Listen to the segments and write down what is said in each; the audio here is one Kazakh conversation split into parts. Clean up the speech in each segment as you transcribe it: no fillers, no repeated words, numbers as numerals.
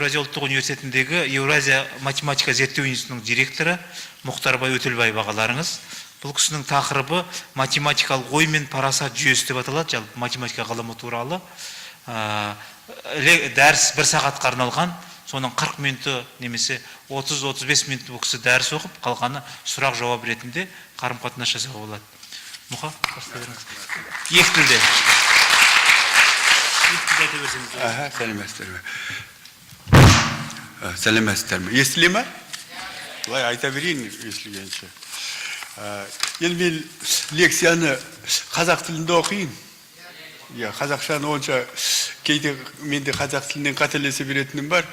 Евразия ұлттық университетіндегі Евразия математика зерттеу институтының директоры Мұхтарбай Өтелбай бағаларыңыз. Бұл кісінің тақырыбы математикалық ой мен парасат жүйесі деп аталады, жалпы математика ғылымы туралы. Дәріс 1 сағатқа арналған, соның 40 минуты немесе 30-35 минут бұл кісі дәріс оқып, қалғаны сұрақ жауап ретінде қарым-қатынас жасауға болады. Мұха, бастайырыңыз. Екі тілде. Сәлеметсіздер ме? Естіле ме? Былай айта берейін естілгенше. Енді мен лекцияны қазақ тілінде оқиын. Қазақшаны онша кейде менде қазақ тілінен қателесе беретінім бар.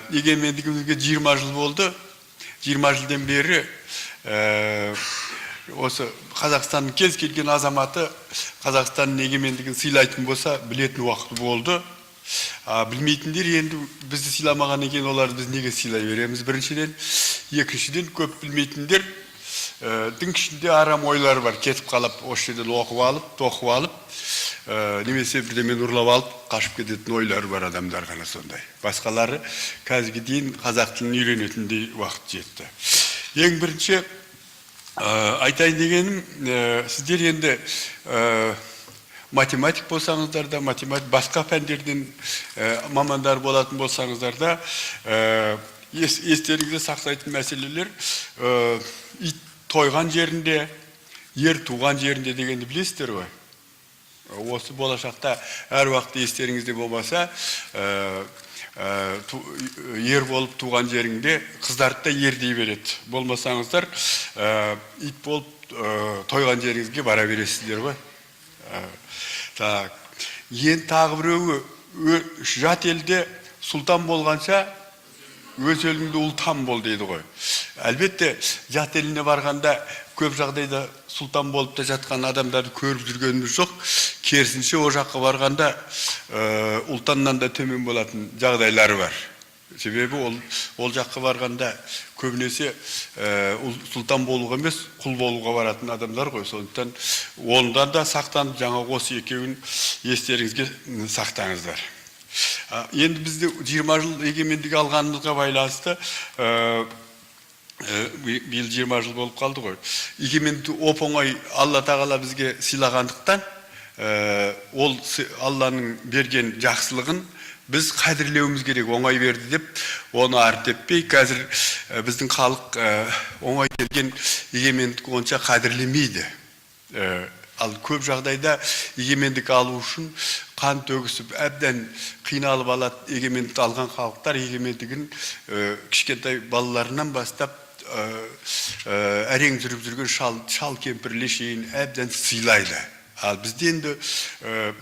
Егемендігімізге 20 жыл болды. 20 жылдан бері осы Қазақстанның кез келген азаматы Қазақстанның егемендігін сыйлайтын болса, білетін уақыт болды. Білмейтіндер енді бізді сыйламаған екен, олар біз неге сыйлай береміз? Біріншіден, екіншіден көп білмейтіндер дін ішінде арам ойлар бар, кетіп қалып, осы жерден оқып алып, тоқып алып, немесе бірдемен ұрлап алып, қашып кететін ойлар бар адамдар ғана сондай. Басқалары қазірге дейін қазақ тілін үйренетіндей уақыт жетті. Ең бірінші айтайын дегенім, сіздер енді математик болсаңыздар да, басқа пәндерден мамандар болатын болсаңыздар да, естеріңізде сақтайтын мәселелер ит тойған жерінде, ер туған жерінде дегенді білесіздер ғой. Осы болашақта әр уақытта естеріңізде болмаса, ер болып туған жеріңде қыздарды да ер дей береді. Болмасаңыздар, ит болып тойған жеріңізге бара бересіздер ғой. Ең тағы біреуі жат елде сұлтан болғанша өз еліңде ұлтан бол дейді ғой. Әлбетте жат еліне барғанда көп жағдайда сұлтан болып та жатқан адамдарды көріп жүргеніміз жоқ. Керісінше о жаққа барғанда ұлтаннан да төмен болатын жағдайлары бар. Себебі ол жаққа барғанда көбінесе сұлтан болуға емес, құл болуға баратын адамдар ғой. Сондықтан ондан да сақтанып, жаңа осы екеуін естеріңізге сақтаңыздар. Енді бізде 20 жыл егемендік алғанымызға байланысты, биыл 20 жыл болып қалды ғой. Егемендікті оп-оңай Алла тағала бізге сыйлағандықтан, ол Алланың берген жақсылығын біз қадірлеуіміз керек, оңай берді деп, оны артеппей, қазір біздің халық оңай келген егемендік онша қадірлемейді. Ал көп жағдайда егемендік алу үшін қан төгісіп, әбден қиналып алады. Егемендікті алған халықтар егемендігін кішкентай балаларынан бастап әрең жүріп жүрген шал кемпірле шейін әбден сыйлайды. Ал бізде енді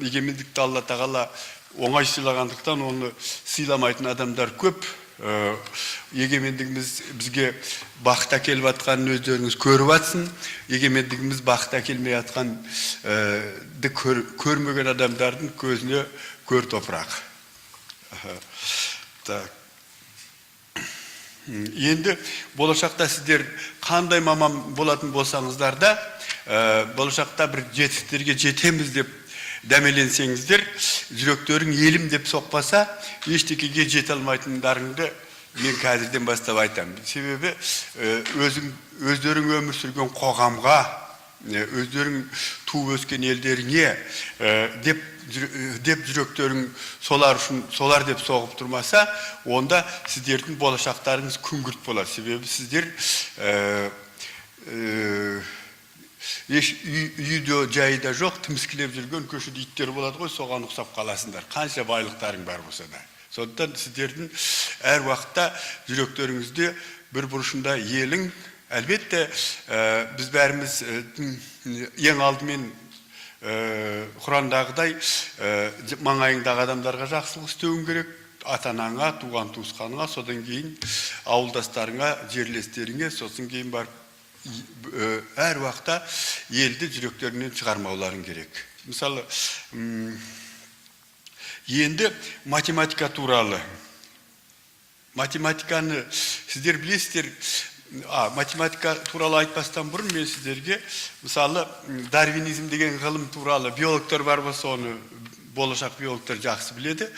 егемендікті Алла тағала оңай сыйлағандықтан оны сыйламайтын адамдар көп. Егемендігіміз бізге бақыт әкеліп атқанын өздеріңіз көріп атсын. Егемендігіміз бақыт әкелмей атқанды көрмеген адамдардың көзіне көр топырақ. Енді болашақта сіздер қандай маман болатын болсаңыздар да, болашақта бір жетістіктерге жетеміз деп дәмеленсеңіздер, жүректерің елім деп соқпаса, ештекеге жете алмайтындарыңды мен қазірден бастап айтамын. Себебі өздерің өмір сүрген қоғамға, өздерің туып өскен елдеріңе деп жүректерің солар деп соғып тұрмаса, онда сіздердің болашақтарыңыз күңгірт болады. Себебі сіздер үйде жайда жоқ, тіміскілеп жүрген көшеде иттер болады ғой, соған ұқсап қаласыңдар. Қанша байлықтарың бар болса да. Сондықтан сіздердің әр уақытта жүректеріңізде бір бұрышында елің, әлбетте біз бәріміз ең алдымен Құрандағыдай маңайыңдағы адамдарға жақсылық істеуің керек, ата-анаңа, туған туысқаныңа, содан кейін ауылдастарыңа, жерлестеріңе, сосын кейін барып әр уақытта елді жүректерінен шығармауларың керек. Мысалы, енді математика туралы. Математиканы сіздер білесіздер, математика туралы айтпастан бұрын мен сіздерге, мысалы, дарвинизм деген ғылым туралы биологтар бар болса, оны болашақ биологтар жақсы біледі.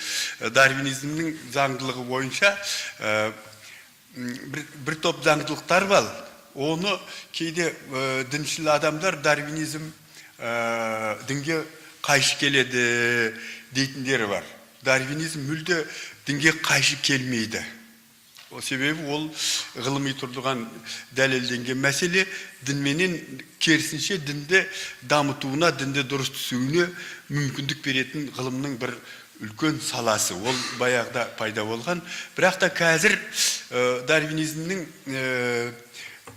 Дарвинизмнің заңдылығы бойынша бір топ заңдылықтар бар. Оны кейде діншіл адамдар дарвинизм дінге қайшы келеді дейтіндері бар. Дарвинизм мүлде дінге қайшы келмейді. О себебі ол ғылыми тұрдыған дәлелденген мәселе, дінменен керісінше дінді дамытуына, дінді дұрыс түсуіне мүмкіндік беретін ғылымның бір үлкен саласы. Ол баяғыда пайда болған. Бірақ та қазір дарвинизмнің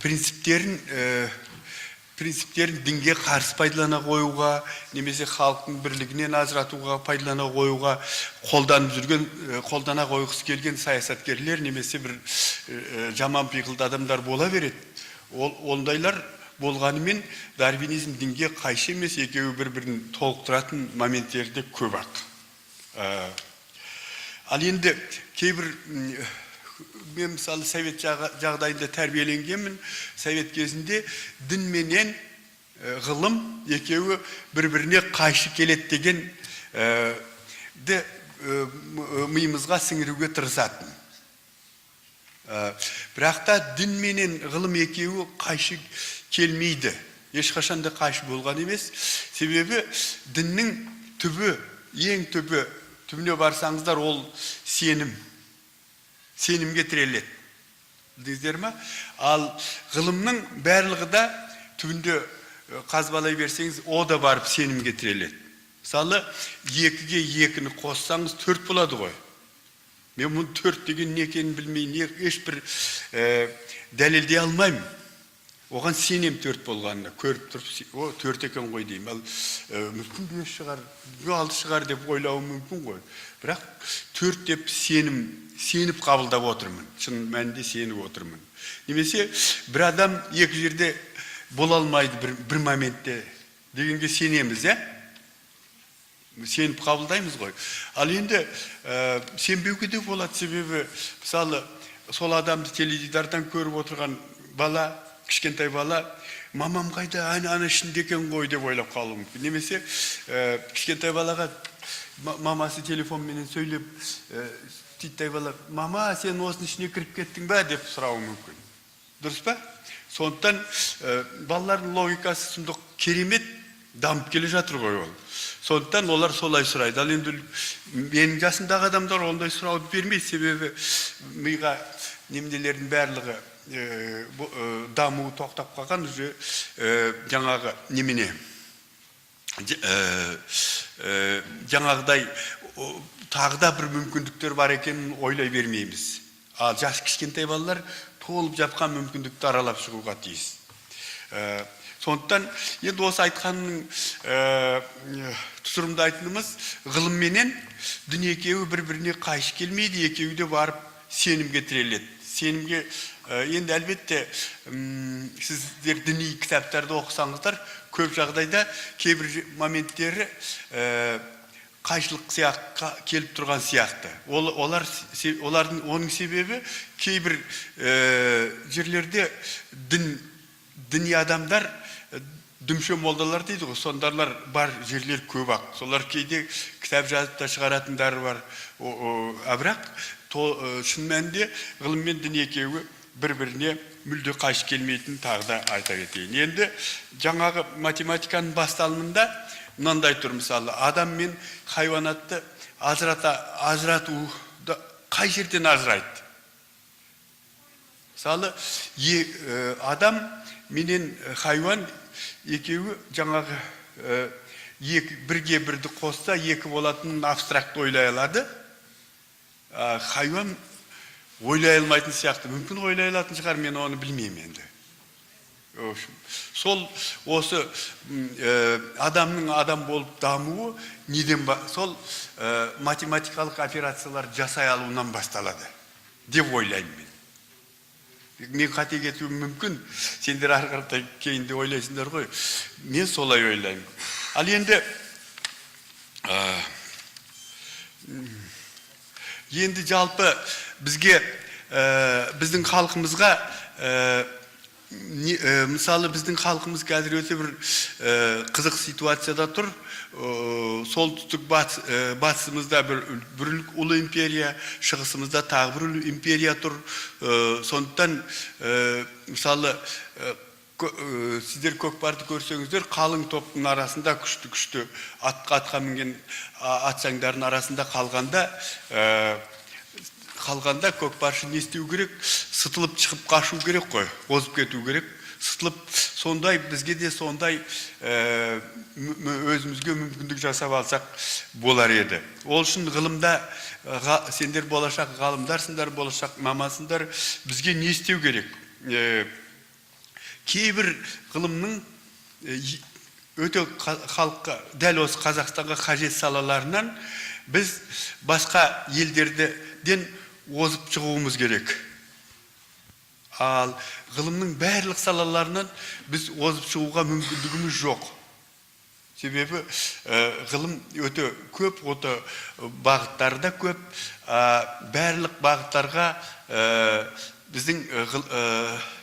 принциптерін дінге қарсы пайдалана қоюға, немесе халықтың бірлігінен ажыратуға пайдалана қоюға қолдана қойғысы келген саясаткерлер немесе бір жаман пиғылды адамдар бола береді. Ондайлар болғанымен дарвинизм дінге қайшы емес, екеуі бір-бірін толықтыратын моменттерде көп ақ. Ал енді кейбір мен мысалы совет жағдайында тәрбиеленгенмін. Совет кезінде дін менен ғылым екеуі бір-біріне қайшы келеді деген миымызға сіңіруге тырысатын. Бірақ та дін менен ғылым екеуі қайшы келмейді. Ешқашанда қайшы болған емес. Себебі діннің түбі, ең түбіне барсаңыздар, ол сенімге тіреледі. Білдіңіздер ме? Ал ғылымның барлығы да түбінде қазбалай берсеңіз, о да барып сенімге тіреледі. Мысалы, 2-ге 2-ні қоссаңыз 4 болады ғой. Мен мұны 4 деген не екенін білмейін, ешбір дәлелдей алмаймын. Оған сенем 4 болғанына, көріп тұрып, о 4 екен ғой деймін. Ал мүмкін 5 шығар, 6 шығар деп ойлауым мүмкін ғой. Бірақ 4 деп сеніп қабылдап отырмын. Шын мәнінде сеніп отырмын. Немесе бір адам екі жерде бола алмайды бір моментте дегенге сенеміз, сеніп қабылдаймыз ғой. Ал енді сенбеуге де болады, себебі мысалы сол адамды теледидардан көріп отырған бала, кішкентай бала, мамам қайда, ана ішінде екен ғой деп ойлап қалуы мүмкін. Немесе кішкентай балаға мамасы телефонменен сөйлеп, титтай бала, мама, сен осының ішіне кіріп кеттің бе деп сұрауы мүмкін. Дұрыс па? Сондықтан балалардың логикасы сұмдық керемет дамып келе жатыр ғой ол. Сондықтан олар солай сұрайды. Ал енді менің жасымдағы адамдар ондай сұрауды бермейді, себебі миға немделердің барлығы дамуы тоқтап қалған, уже жаңағы немене жаңағыдай тағда бір мүмкіндіктер бар екенін ойлай бермейміз. Ал жас кішкентай балалар толып жапқан мүмкіндікті аралап шығуға тиіс. Сондықтан енді осы айтқанның тұсырымды айтынымыз, ғылым менен дін екеуі бір-біріне қайшы келмейді, екеуі де барып сенімге тіреледі. Сенімге енді әлбетте сіздер діни кітаптарды оқысаңыздар, көп жағдайда кейбір моменттері қайшылық сияқты келіп тұрған сияқты. Оның себебі кейбір жерлерде діни адамдар, дүмше молдалар дейді ғой, сондарлар бар жерлер көп ақ. Солар кейде кітап жазып та шығаратындары бар. Бірақ шын мәнінде ғылым мен дін екеуі бір-біріне мүлде қайшы келмейтін тағы да айта кетейін. Енді жаңағы математиканың басталымында мынандай тұр, мысалы, адам мен хайуанатты ажыратуды қай жерден ажырайды? Мысалы, адам менен хайуан екеуі жаңағы бірге бірді қосса екі болатынын абстракт ойлай алады. Хайуан ойлай алмайтын сияқты. Мүмкін ойлай алатын шығар, мен оны білмеймін енді. Сол осы адамның адам болып дамуы неден сол математикалық операциялар жасай алуынан басталады деп ойлаймын мен. Мен қате кетуім мүмкін, сендер арқарда кейінде ойлайсыңдар ғой. Мен солай ойлаймын. Ал енді жалпы бізге, біздің халқымызға мысалы біздің халқымыз қазір өте бір қызық ситуацияда тұр. Солтүстік батысымызда бір ұлы империя, шығысымызда тағы бір ұлы империя тұр. Сондықтан мысалы сіздер көкпарды көрсеңіздер, қалың топтың арасында күшті атқа мінген атсаңдардың арасында қалғанда көкпаршы не істеу керек? Сытылып шығып қашу керек қой, озып кету керек. Сытылып, сондай бізге де сондай өзімізге мүмкіндік жасап алсақ болар еді. Ол үшін ғылымда сендер болашақ ғалымдарсыңдар, болашақ мамансыңдар, бізге не істеу керек? Кейбір ғылымның өте халыққа, дәл осы Қазақстанға қажет салаларынан біз басқа елдерден озып шығуымыз керек. Ал ғылымның барлық салаларынан біз озып шығуға мүмкіндігіміз жоқ. Себебі ғылым өте көп, өте бағыттарда көп, барлық бағыттарға біздің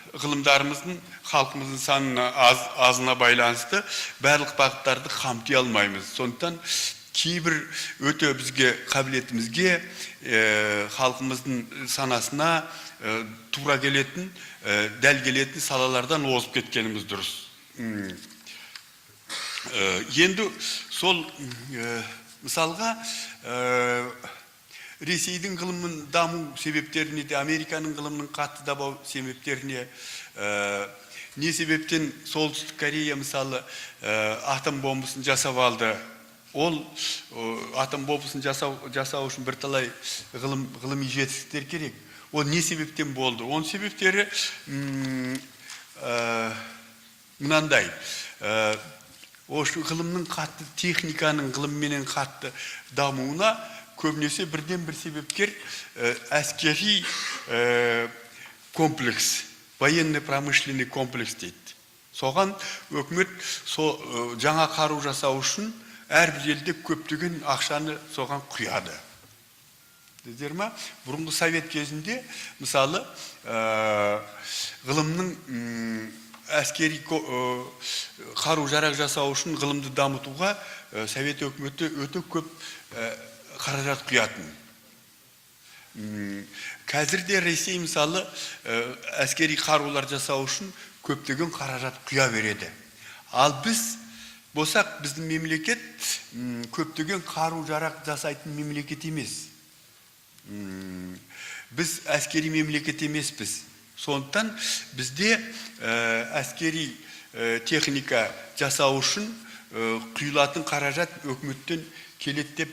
ғылымдарымыздың халқымыздың санына азына байланысты барлық бағыттарды қамти алмаймыз. Сондықтан кейбір өте бізге қабілетімізге, халқымыздың санасына тура келетін, дәл келетін салалардан озып кеткеніміз дұрыс. Енді сол мысалға Ресейдің ғылымның даму себептеріне де, Американың ғылымның қатты даму себептеріне, не себептен Солтүстік Корея мысалы атом бомбасын жасап алды. Ол атом бомбасын жасау үшін бірталай ғылыми жетістіктер керек. Ол не себептен болды? Оның себептері мынандай. Ғылымның қатты, техниканың ғылымменен қатты дамуына көбінесе бірден бір себепкер әскери комплекс, военно-промышленный комплекс дейді. Соған өкімет жаңа қару жасау үшін әрбір елде көптеген ақшаны соған құяды. Дедер ма? Бұрынғы совет кезінде, мысалы, ғылымның әскери қару жарақ жасау үшін ғылымды дамытуға совет өкіметі өте көп қаражат құятын. Қазірде Ресей, мысалы, әскери қарулар жасау үшін көптеген қаражат құя береді. Ал біз болсақ, біздің мемлекет көптеген қару жарақ жасайтын мемлекет емес. Біз әскери мемлекет емеспіз. Сондықтан бізде әскери техника жасау үшін құйылатын қаражат өкіметтен келеді деп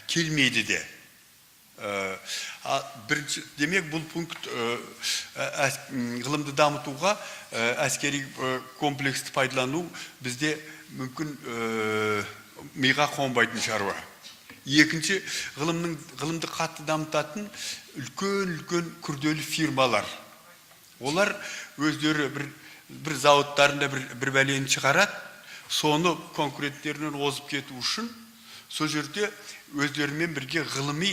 келмейді де. Демек, бұл пункт ғылымды дамытуға әскери комплексті пайдалану бізде мүмкін миға қонбайтын шаруа. Екінші, ғылымды қатты дамытатын үлкен күрделі фирмалар. Олар өздері бір зауыттарында бір бәлені шығарады, соны конкуренттерінен озып кету үшін сол жерде өздерімен бірге ғылыми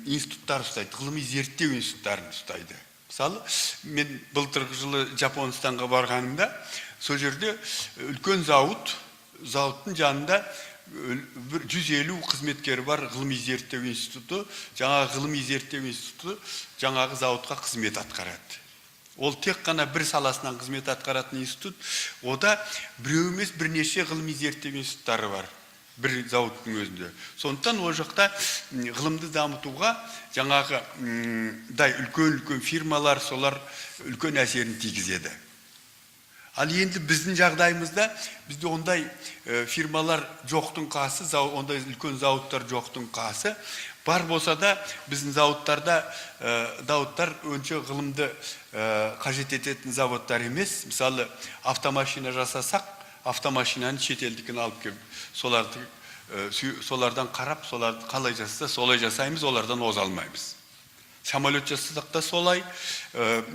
институттар ұстайды, ғылыми зерттеу институттарын ұстайды. Мысалы, мен былтырғы жылы Жапонстанға барғанымда, сол жерде үлкен зауыттың жанында 150 қызметкері бар ғылыми зерттеу институты, жаңағы ғылыми зерттеу институты жаңағы зауытқа қызмет атқарады. Ол тек қана бір саласынан қызмет атқаратын институт, ода біреу емес бірнеше ғылыми зерттеу институттары бар бір зауыттың өзінде. Сондықтан ол жақта ғылымды дамытуға жаңағы үлкен фирмалар, солар үлкен әсерін тигізеді. Ал енді біздің жағдайымызда бізде ондай фирмалар жоқтың қасы, ондай үлкен зауыттар жоқтың қасы. Бар болса да біздің зауыттар өнше ғылымды қажет ететін заводтар емес. Мысалы, автомашина жасасақ, автомашинаны шетелдікін алып келіп, солардан қарап, соларды қалай жасаса, солай жасаймыз, олардан оза алмаймыз. Самолет жасасақ та солай,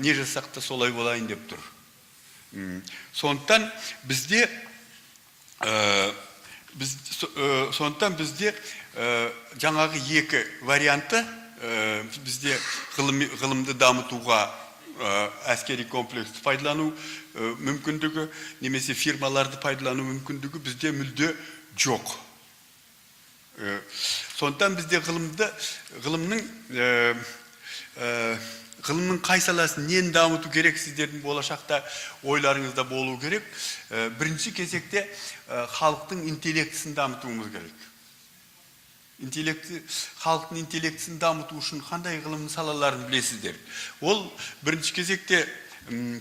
не жасасақ та солай болайын деп тұр. Сондықтан бізде жаңағы екі варианты бізде ғылымды дамытуға әскери комплексті пайдалану мүмкіндігі, немесе фирмаларды пайдалану мүмкіндігі бізде мүлде жоқ. Сондықтан бізде ғылымның қай саласын нені дамыту керек, сіздердің болашақта ойларыңызда болу керек. Бірінші кезекте халықтың интеллектісін дамытуымыз керек. Халықтың интеллектісін дамыту үшін қандай ғылым салаларын білесіздер? Ол бірінші кезекте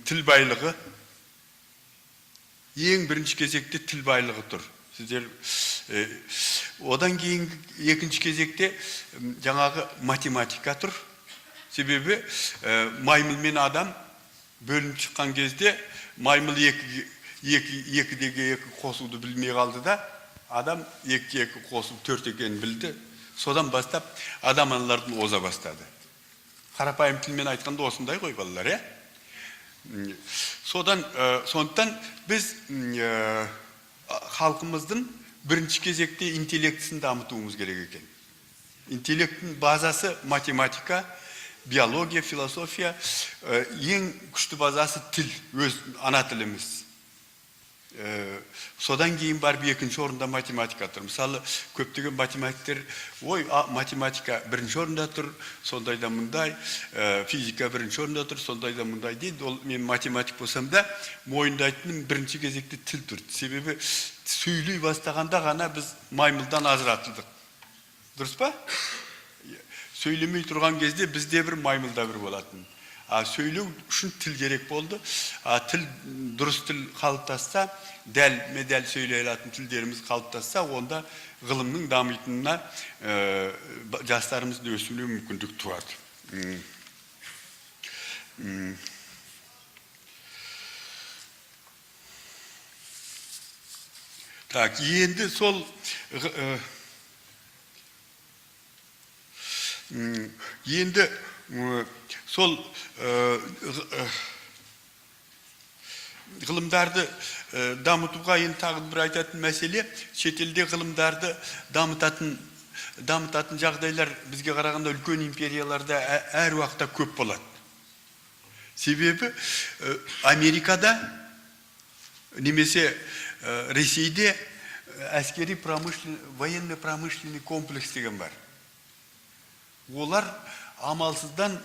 тіл байлығы, ең бірінші кезекте тіл байлығы тұр. Сіздер одан кейін екінші кезекте жаңағы математика тұр. Себебі маймыл мен адам бөлініп шыққан кезде маймыл екідегі екі қосуды білмей қалды да, адам екі қосып төрт екенін білді. Содан бастап адам аналардың оза бастады. Қарапайым тілмен айтқанда осындай ғой балалар, сондықтан біз халқымыздың бірінші кезекте интеллектісін дамытуымыз керек екен. Интеллекттің базасы математика, биология, философия, ең күшті базасы тіл, өз ана тіліміз. Содан кейін барып екінші орында математика тұр. Мысалы, көптеген математиктер, математика бірінші орында тұр, сондайда мұндай, физика бірінші орында тұр, сондайда мұндай дейді. Ол мен математик болсам да, мойындайтыным бірінші кезекте тіл тұр. Себебі сөйлей бастағанда ғана біз маймылдан ажыратылдық. Дұрыс па? Сөйлемей тұрған кезде бізде бір маймылда бір болатын. Сөйлеу үшін тіл керек болды. Дұрыс тіл қалыптасса, дәл сөйлей алатын тілдеріміз қалыптасса, онда ғылымның дамитынына жастарымызды өсуіне мүмкіндік туады. Енді сол ғылымдарды дамытуға енді тағы бір айтатын мәселе, шетелде ғылымдарды дамытатын жағдайлар бізге қарағанда үлкен империяларда әр уақытта көп болады. Себебі Америкада немесе Ресейде әскери военно-промышленный комплекс деген бар. Олар амалсыздан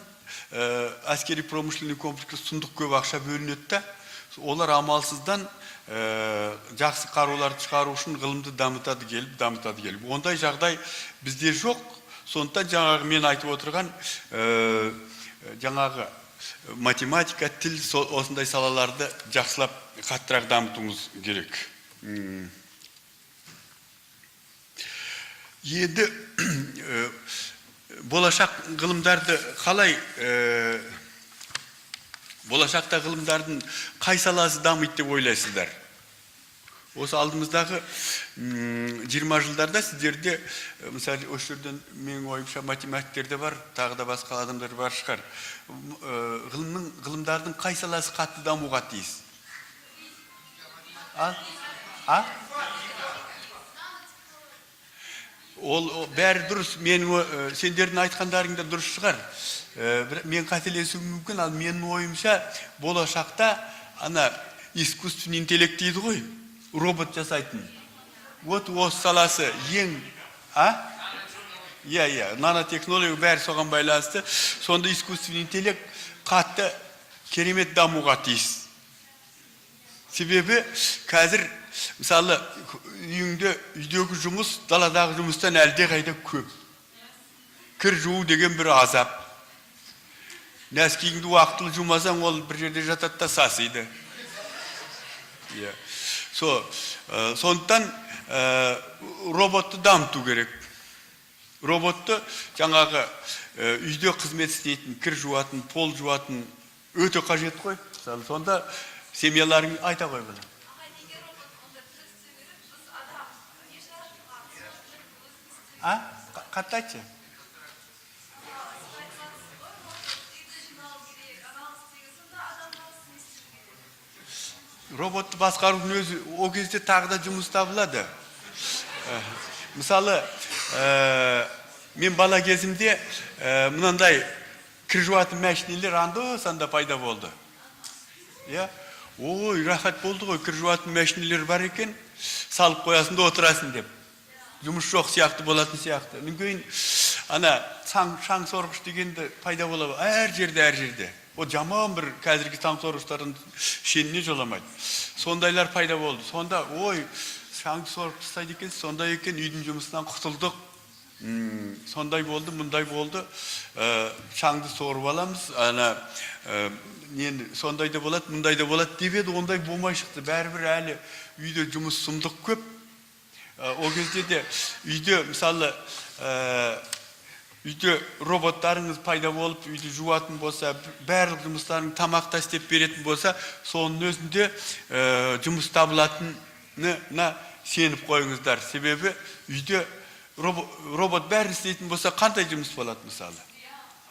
әскери промышленный комплекске сұмдық көп ақша бөлінеді. Олар амалсыздан жақсы қаруларды шығару үшін ғылымды дамытады келіп. Ондай жағдай бізде жоқ. Сондықтан жаңағы мен айтып отырған жаңағы математика, тіл, осындай салаларды жақсылап қаттырақ дамытуымыз керек. Енді болашақ ғылымдарды болашақта ғылымдардың қай саласы дамиды деп ойлайсыздар? Осы алдымыздағы 20 жылдарда сіздерде, мысалы, осы жерден менің ойымша математиктерде бар, тағы да басқа адамдар бар шығар. Ғылымдардың қай саласы қатты дамуға тиіс? Ол бәрі дұрыс, сендердің айтқандарыңда дұрыс шығар. Мен қателесуім мүмкін, ал менің ойымша болашақта искусственный интеллект дейді ғой, робот жасайтын. Осы саласы ең, нанотехнология бәрі соған байланысты. Сонда искусственный интеллект қатты керемет дамуға тиіс. Себебі қазір мысалы үйдегі жұмыс даладағы жұмыстан әлде қайда көп. Кір жуу деген бір азап. Нәскиіңді уақытылы жумасаң, ол бір жерде жатады да сасиды. Сондықтан роботты дамыту керек. Роботты жаңағы үйде қызмет істейтін, кір жуатын, пол жуатын өте қажет қой. Сонда семьяларың айта қой бұны. Қатты айтшы. Роботты басқарудың өзі о кезде тағы да жұмыс табылады. Мысалы, мен бала кезімде мынандай кір жуатын мәшинелер анда-санда пайда болды. Иә? Ой, рахат болды ғой, кір жуатын мәшинелер бар екен, салып қоясын да отырасын деп. Жұмыс жоқ сияқты болатын сияқты. Кейін ана шаң сорғыш дегенді пайда болады әр жерде. О жаман бір қазіргі шаң сорғыштардың шеніне жоламайды. Сондайлар пайда болды. Сонда ой, шаң сорғыш тастайды екен, сонда екен үйдің жұмысынан құтылдық. Сондай болды, мұндай болды. Шаңды сорып аламыз. Ана сондай да болады, мұндай да болады деп еді, ондай болмай шықты. Бәрібір әлі үйде жұмыс сұмдық көп. О кезде де үйде мысалы үйде роботтарыңыз пайда болып, үйде жуатын болса, барлық жұмыстарын тамақта істеп беретін болса, соның өзінде жұмыс табылатынына сеніп қойыңыздар. Себебі үйде робот бәрін істейтін болса, қандай жұмыс болады мысалы?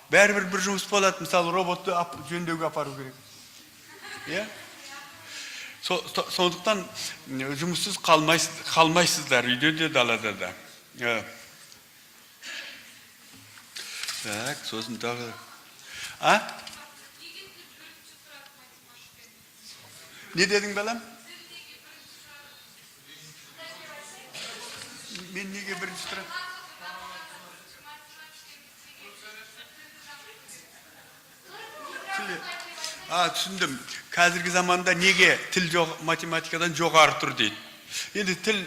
Бәрібір бір жұмыс болады, мысалы роботты жөндеуге апару керек. Иә? Сондықтан жұмыссыз қалмайсыздар, үйде де, далада да. Так, сосын тағы. Не дедің балам? Мен неге бірінші тұрам? Түсіндім. Қазіргі заманда неге тіл математикадан жоғары тұр дейді. Енді тіл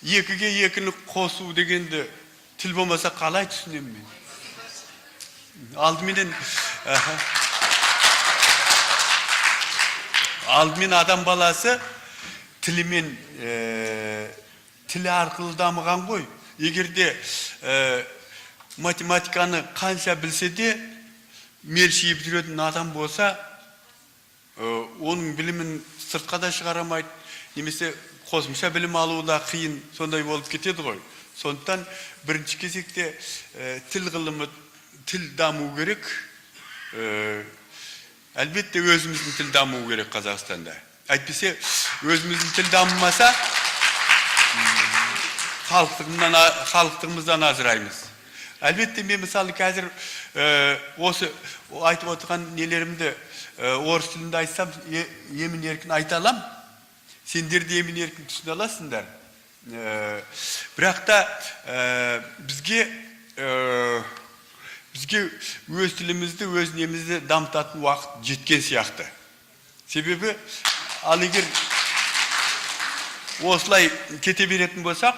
екіге екіні қосу дегенді тіл болмаса қалай түсінем мен? Алдымен адам баласы тілі арқылы дамыған ғой. Егерде математиканы қанша білсе де мершиіп жүретін адам болса, оның білімін сыртқа да шығарамайды, немесе қосымша білім алуы да қиын, сондай болып кетеді ғой. Сондықтан бірінші кезекте тіл ғылымы, тіл даму керек. Әлбетте өзіміздің тіл даму керек Қазақстанда. Әйтпесе өзіміздің тіл дамымаса, халықтығымыздан ажыраймыз. Әлбетте мен мысалы қазір осы айтып отырған нелерімді орыс тілінде айтсам, емін еркін айта алам. Сендер де емін еркін түсіне аласыңдар. Бірақ та бізге өз тілімізді, өз немізді дамытатын уақыт жеткен сияқты. Себебі ал егер осылай кете беретін болсақ,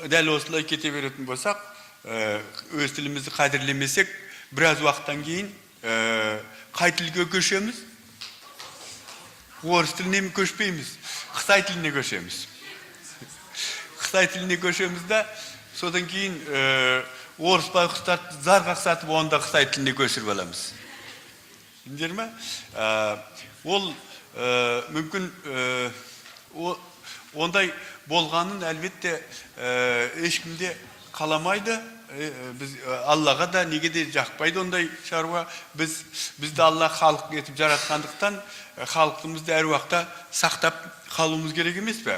дәл осылай кете беретін болсақ, өз тілімізді қадірлемесек, біраз уақыттан кейін қай тілге көшеміз? Орыс тіліне көшпейміз, Қытай тіліне көшеміз. Қытай тіліне көшеміз да, содан кейін орыс байқұстарды зар қақсатып, онда Қытай тіліне көшіріп аламыз. Білдер ме? Ол мүмкін ондай болғанын әлбетте ешкімде қаламайды. Біз Аллаға да неге де жақпайды ондай шаруа. Бізді Алла халық етіп жаратқандықтан халықтымызды әр уақытта сақтап қалуымыз керек емес пе?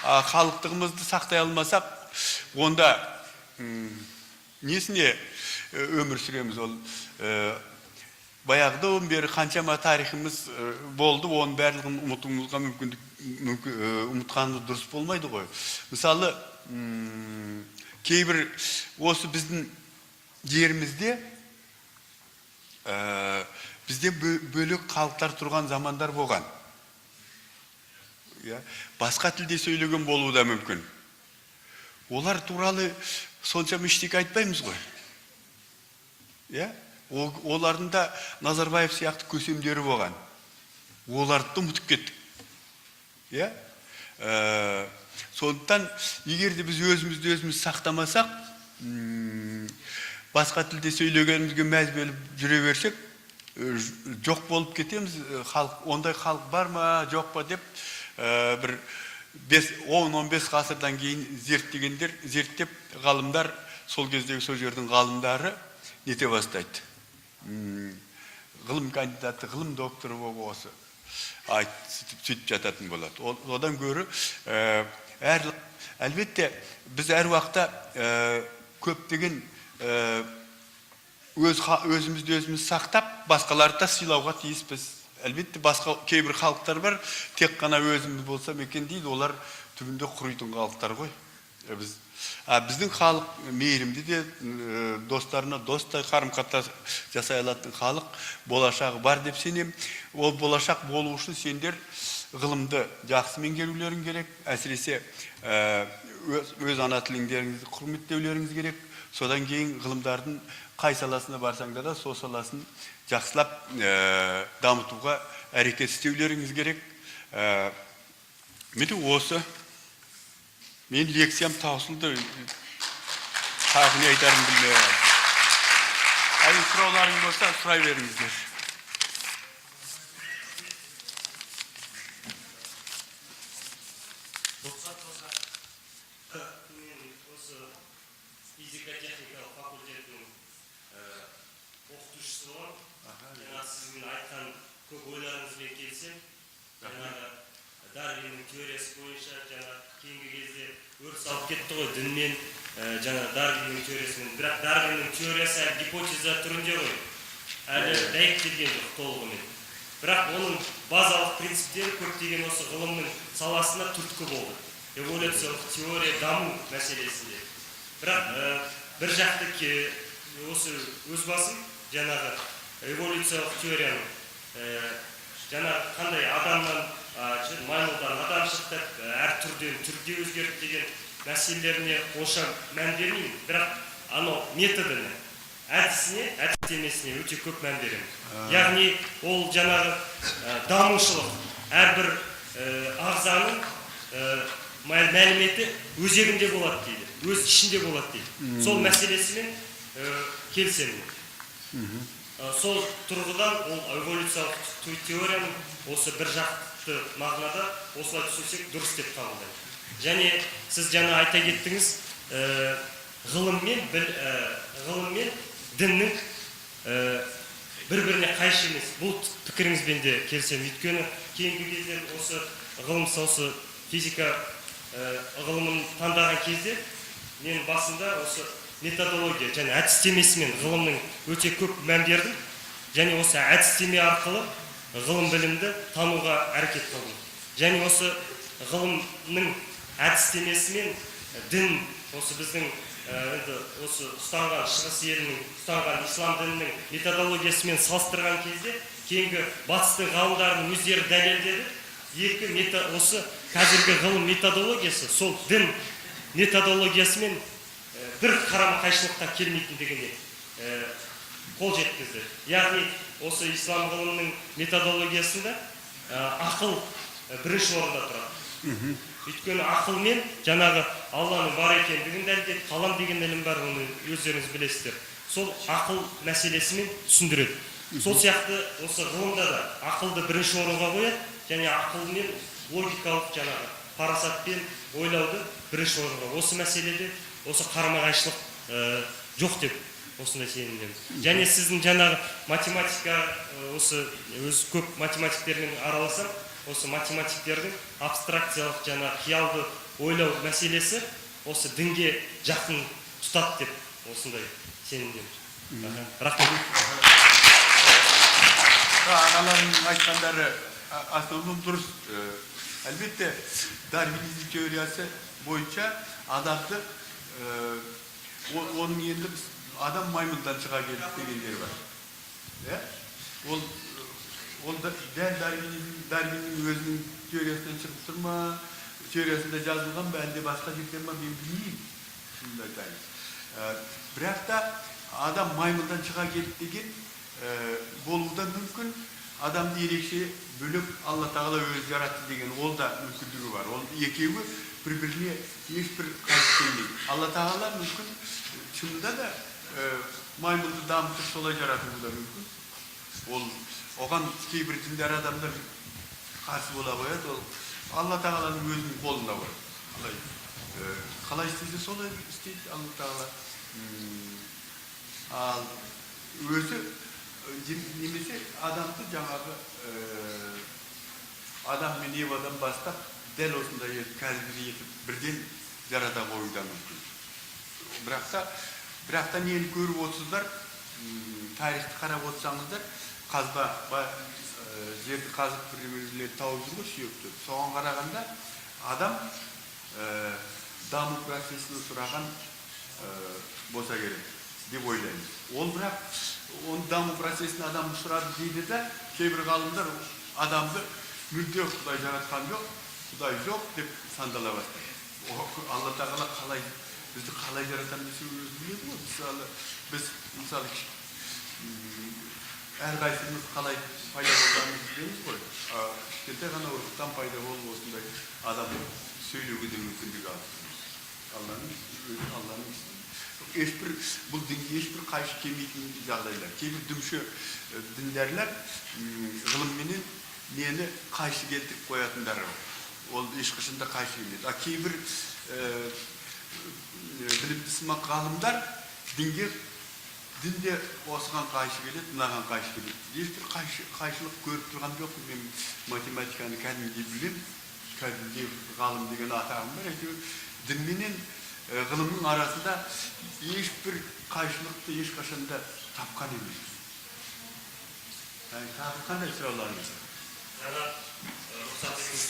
Халықтығымызды сақтай алмасақ, онда несіне өмір сүреміз? Ол баяғыдан бері қаншама тарихымыз болды, оның барлығын ұмытуымызға ұмытқанымыз дұрыс болмайды ғой. Мысалы, кейбір осы біздің жерімізде бізде бөлек халықтар тұрған замандар болған. Басқа тілде сөйлеген болуы да мүмкін. Олар туралы соншама ештеңе айтпаймыз ғой. Олардың да Назарбаев сияқты көсемдері болған. Оларды ұмытып кеттік. Сондықтан, егер де біз өзімізді сақтамасақ, басқа тілде сөйлегенімізге мәз болып жүре берсек, жоқ болып кетеміз. Ондай халық бар ма, жоқ па деп, бір 10-15 ғасырдан кейін зерттеп ғалымдар, сол кездегі сол жердің ғалымдары нете бастайды. Ғылым кандидаты, ғылым докторы болып осы сөйтіп жататын болады. Одан көрі әлбетте біз әр уақытта көптеген өзімізді өзіміз сақтап, басқаларды да сыйлауға тиіспіз. Әлбетте басқа кейбір халықтар бар, тек қана өзіміз болса екен дейді, олар түбінде құрийтын халықтар ғой. Біздің халық мейірімді де, достарына достай қарым-қатынас жасай алатын халық болашағы бар деп сенем. Ол болашақ болу үшін сендер ғылымды жақсы меңгерулерің керек, әсіресе өз ана тіліңдеріңізді құрметтеулеріңіз керек. Содан кейін ғылымдардың қай саласына барсаңда да сол саласын жақсылап дамытуға әрекет істеулеріңіз керек. Мені осы мен лекциям таусылды. Тағы не айтарым білмей қалдым. Сұрауларың болса сұрай беріңіздер. Мен осы физика-техникалық факультетінің оқытушысы боламын. Жаңағы сіздің айтқан көп ойларыңызбен келсем, жаңағы Дарвиннің теориясы бойынша жаңағы кейінгі кезде өріс алып кетті ғой діннен жаңағы Дарвиннің теориясымен. Бірақ Дарвиннің теориясы әлі гипотеза түрінде ғой. Әлі дәйектелген жоқ толығымен. Бірақ оның базалық принциптері көптеген осы ғылымның саласына түрткі болды. Эволюциялық теория даму мәселесінде. Бірақ бір жақты осы өз басым жаңағы эволюциялық теорияның жаңағы қандай адамнан маймылдан адам шықты, әр түрден түрге өзгерді деген мәселелеріне онша мән бермеймін. Бірақ анау методына, әдістемесіне өте көп мән беремін. Яғни ол жаңағы дамушылық, әрбір ағзаның мәліметі өзегінде болады дейді, өз ішінде болады дейді. Сол мәселесімен келісемін. Сол тұрғыдан ол эволюциялық теорияның осы бір жақты мағынада осылай түсінсек дұрыс деп қабылдаймын. Және сіз жаңа айта кеттіңіз, ғылым мен діннің бір-біріне қайшы емес. Бұл пікіріңізбен де келісемін. Өйткені кейінгі кезде осы ғылым осы физика ғылымын таңдаған кезде мен басында осы методология және әдістемесімен ғылымның өте көп мән бердім. Және осы әдістеме арқылы ғылым білімді тануға әрекет қылдым. Және осы ғылымның әдістемесімен дін осы біздің осы ұстанған шығыс елінің ұстанған ислам дінінің методологиясымен салыстырған кезде кейінгі батыстың ғалымдарының өздері дәлелдеді. Осы қазіргі ғылым методологиясы сол дін методологиясымен бір қарама-қайшылыққа келмейтіндігіне қол жеткізді. Яғни осы ислам ғылымының методологиясында ақыл бірінші орында тұрады. Өйткені ақылмен жаңағы Алланың бар екендігін дәлелдеп, қалам деген ілім бар, оны өздеріңіз білесіздер. Сол ақыл мәселесімен түсіндіреді. Сол сияқты осы ғылымда да ақылды бірінші орынға қояды, және ақылмен логикалық жаңағы парасатпен ойлауды бірінші орынға. Осы мәселеде осы қарама-қайшылық жоқ деп осындай сенімдемін. Және сіздің жаңағы математика, осы өз көп математиктермен араласам, осы математиктердің абстракциялық жаңа қиялды ойлау мәселесі осы дінге жақын тұтады деп осындай сенімдемін. Рахмет. Ағаларының айтқандары асылым дұрыс. Әлбетте дарвинизм теориясы бойынша адамды оның енді адам маймылдан шыға келді дегендер бар. Ол дәл Дарвиннің өзінің теориясынан шығып тұр ма, теориясында жазылған ба, әлде басқа жерден ма, мен білмеймін. Шынымды айтайын. Бірақ та адам маймылдан шыға келді деген болуы да мүмкін. Адамды ерекше бөліп Алла Тағала өзі жаратты деген ол да мүмкіндігі бар. Ол екеуі бір-біріне ешбір қайшы келмейді. Алла Тағала мүмкін шынында да маймылды дамытып солай жаратуы да мүмкін. Оған кейбір діндер адамдар қарсы бола қояды. Ол Алла Тағаланың өзінің қолында бар. Қалай істейді, солай істейді Алла Тағала. Ал өзі немесе адамды жаңағы адам мен Евадан бастап дәл осындай қазіргі етіп бірден жарата қоюы да мүмкін. Бірақ та Бірақ та нені көріп отырсыздар, тарихты қарап отырсаңыздар, жерді қазып біреулер тауып жүр ғой сүйекті. Соған қарағанда адам даму процесіне сұраған болса керек деп ойлаймыз. Ол бірақ оны даму процесіне адам сұрады дейді де, кейбір ғалымдар адамды мүлде Құдай жаратқан жоқ, Құдай жоқ деп сандала бастайды. Алла тағала қалай бізді қалай жаратқан десе өзі біледі ғой. Мысалы әрқайсымыз қалай пайда болғанымызды білеміз ғой. Кішкентай ғана уақыттан пайда болып осындай адам сөйлеуге де мүмкіндік Алланың бұл дінге ешбір қайшы келмейтін жағдайлар. Кейбір дүмші діндерлер ғылымменен нені қайшы келтіріп қоятындар. Ол ешқашанда қайшы келмейді. Кейбір білімді сымақ ғалымдар дінде осыған қайшы келеді, мынаған қайшы келеді. Ешбір қайшылық көріп тұрған жоқ. Мен математиканы кәдімгідей білем, кәдімгідей ғалым деген атағым бар. Әйтеуір дін менен ғылымның арасында ешбір қайшылықты ешқашанда тапқан емес. Тағы қандай сұрауларыңыз? Жаңа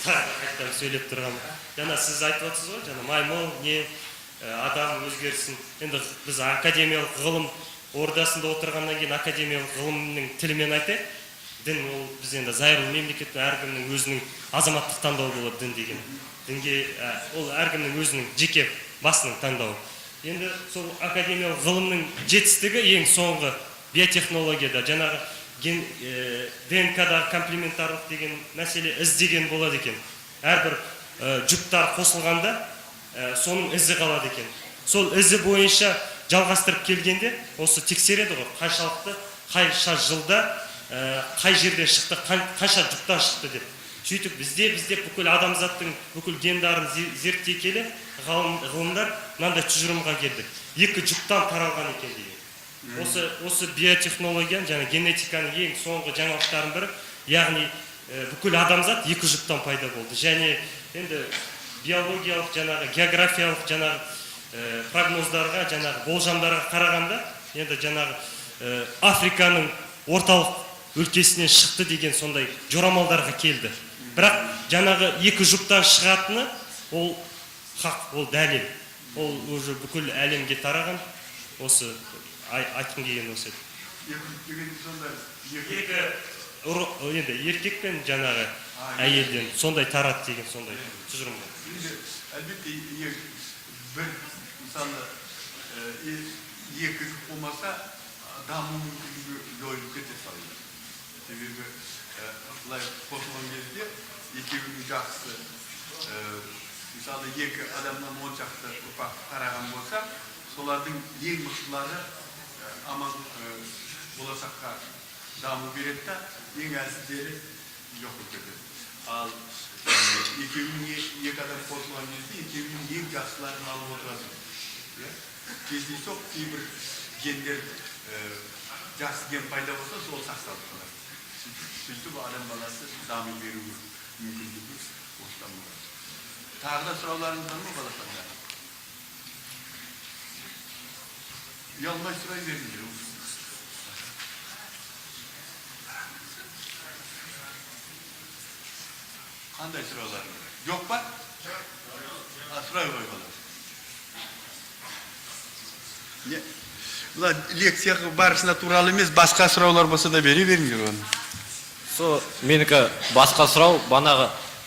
қайттан сөйлеп тұрған. Жаңа сіз айтып отырсыз ғой, жаңа маймыл, не адам өзгерсін. Енді біз академиялық ғылым ордасында отырғаннан кейін академиялық ғылымның тілімен айтайық. Дін ол біз енді зайырлы мемлекеттің әркімнің өзінің азаматтық таңдауы болады дін деген. Дінге ол әркімнің өзінің жеке басының таңдауы. Енді сол академиялық ғылымның жетістігі ең соңғы биотехнологияда жаңағы ДНК-дағы комплементарлық деген мәселе іздеген болады екен. Әрбір жұптар қосылғанда соның ізі қалады екен. Сол ізі бойынша жалғастырып келгенде осы тексереді ғой, қаншалықты қанша жылда қай жерден шықты, қанша жұптан шықты деп. Сөйтіп бізде бүкіл адамзаттың бүкіл гендарын зерттей келе ғылымдар мынандай тұжырымға келді. 2 жұптан таралған екен деген. Осы биотехнологияның және генетиканың ең соңғы жаңалықтарын бірі, яғни бүкіл адамзат 2 жұптан пайда болды. Және енді биологиялық, жаңағы географиялық, жаңағы прогноздарға, жаңағы болжамдарға қарағанда, енді жаңағы Африканың орталық өлкесінен шықты деген сондай жорамалдарға келді. Бірақ жаңағы 2 жұптан шығатыны ол хақ, ол дәлел. Ол уже бүкіл әлемге тараған. Осы айтқым келген осы. Енді еркек пен жаңағы әйелден сондай тарады деген сондай тұжырым бар. Әлбетте бір мысалы 2 болмаса даму мүмкіндігі жойылып кете салады. Себебі былай қосылған кезде екеуінің жақсы, мысалы 2 адамнан 10 шақты ұрпақ тараған болса, солардың ең мықтылары аман болашаққа даму береді да, ең әлсіздері жоқ болып кетеді. Ал екеуінің 2 адам қосылған кезде екеуінің ең жақсыларын алып отырады. Кездейсоқ кейбір гендер жақсы ген пайда болса, сол сақталып қалады. Сөйтіп адам баласы дами беру мүмкіндігі осыдан болады. Тағы да сұрауларыңыз бар ма балапандар? Ұялмай сұрай беріңдер. Қандай сұрауларыңыз бар? Жоқ па? Сұрай қой балапан. Бұлар лекция барысында туралы емес, басқа сұраулар болса да бере беріңдер оны. Менікі басқа сұрау, банағы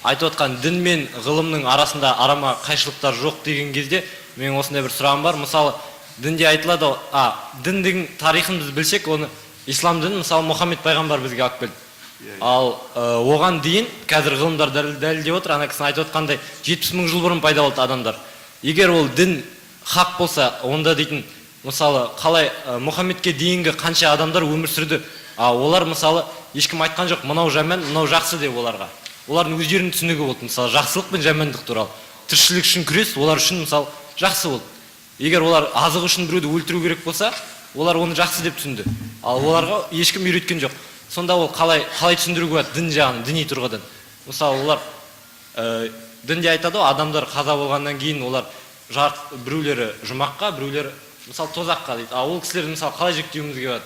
айтып отқан дін мен ғылымның арасында арама қайшылықтар жоқ деген кезде мен осындай бір сұрағым бар. Мысалы, дінде айтылады, діндің тарихын біз білсек, оны ислам дінін мысалы Мұхаммед пайғамбар бізге алып келді. Ал оған дейін қазір ғылымдар дәлелдеп отыр, ана кісінің айтып отқандай 70 000 жыл бұрын пайда болды адамдар. Егер ол дін хақ болса, онда дейтін, мысалы, қалай Мұхаммедке дейінгі қанша адамдар өмір сүрді, олар мысалы ешкім айтқан жоқ, мынау жаман, мынау жақсы деп оларға. Олардың өздерінің түсінігі болды, мысалы, жақсылық пен жамандық туралы. Тіршілік үшін күрес, олар үшін мысалы жақсы болды. Егер олар азық үшін біреуді өлтіру керек болса, олар оны жақсы деп түсінді. Ал оларға ешкім үйреткен жоқ. Сонда ол қалай түсіндіруге болады дін жағынан, діни тұрғыдан. Мысалы, олар дінде айтады, адамдар қаза болғаннан кейін олар біреулері жұмаққа, біреулері мысалы тозаққа дейді. А ол кісілерді мысалы қалай жіктеуімізге болады?